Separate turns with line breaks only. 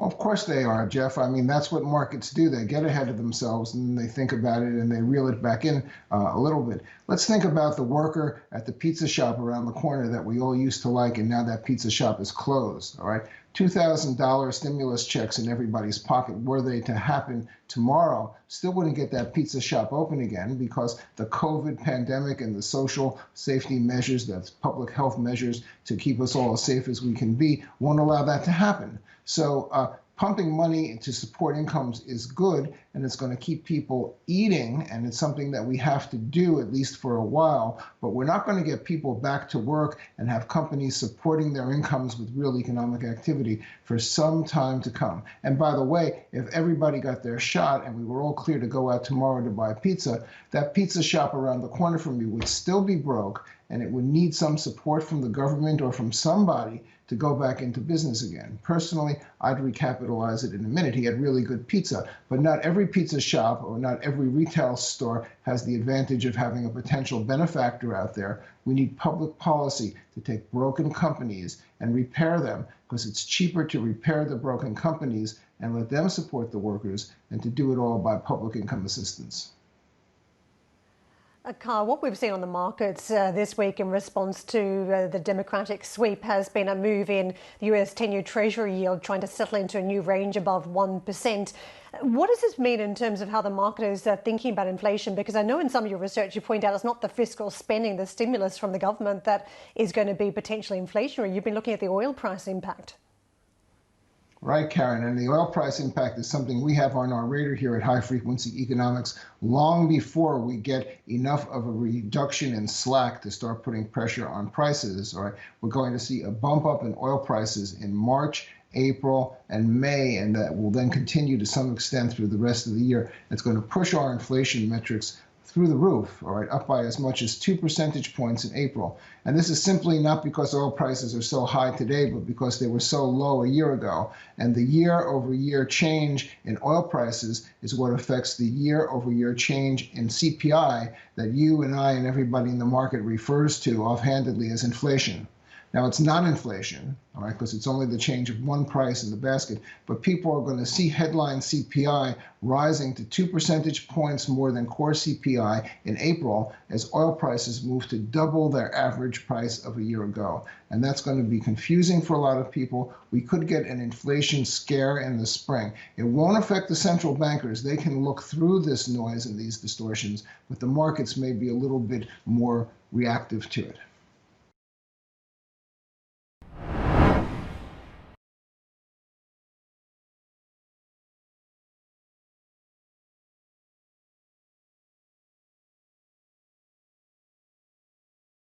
Of course they are, Jeff. I mean, that's what markets do. They get ahead of themselves and then they think about it and they reel it back in a little bit. Let's think about the worker at the pizza shop around the corner that we all used to like, and now that pizza shop is closed. All right. $2,000 stimulus checks in everybody's pocket, were they to happen tomorrow, still wouldn't get that pizza shop open again because the COVID pandemic and the social safety measures, that's public health measures to keep us all as safe as we can be, won't allow that to happen. So pumping money to support incomes is good, and it's going to keep people eating, and it's something that we have to do at least for a while, but we're not going to get people back to work and have companies supporting their incomes with real economic activity for some time to come. And by the way, if everybody got their shot and we were all clear to go out tomorrow to buy pizza, that pizza shop around the corner from me would still be broke, and it would need some support from the government or from somebody to go back into business again. Personally, I'd recapitalize it in a minute. He had really good pizza, but not every pizza shop or not every retail store has the advantage of having a potential benefactor out there. We need public policy to take broken companies and repair them, because it's cheaper to repair the broken companies and let them support the workers than to do it all by public income assistance.
Carl, what we've seen on the markets this week in response to the Democratic sweep has been a move in the US 10-year Treasury yield trying to settle into a new range above 1%. What does this mean in terms of how the market is thinking about inflation? Because I know in some of your research you point out it's not the fiscal spending, the stimulus from the government that is going to be potentially inflationary. You've been looking at the oil price impact.
Right, Karen, and the oil price impact is something we have on our radar here at High Frequency Economics long before we get enough of a reduction in slack to start putting pressure on prices. All right, we're going to see a bump up in oil prices in March, April, and May, and that will then continue to some extent through the rest of the year. It's going to push our inflation metrics through the roof, all right, up by as much as 2 percentage points in April. And this is simply not because oil prices are so high today, but because they were so low a year ago. And the year-over-year change in oil prices is what affects the year-over-year change in CPI that you and I and everybody in the market refers to offhandedly as inflation. Now, it's not inflation, all right, because it's only the change of one price in the basket, but people are going to see headline CPI rising to 2 percentage points more than core CPI in April as oil prices move to double their average price of a year ago. And that's going to be confusing for a lot of people. We could get an inflation scare in the spring. It won't affect the central bankers. They can look through this noise and these distortions, but the markets may be a little bit more reactive to it.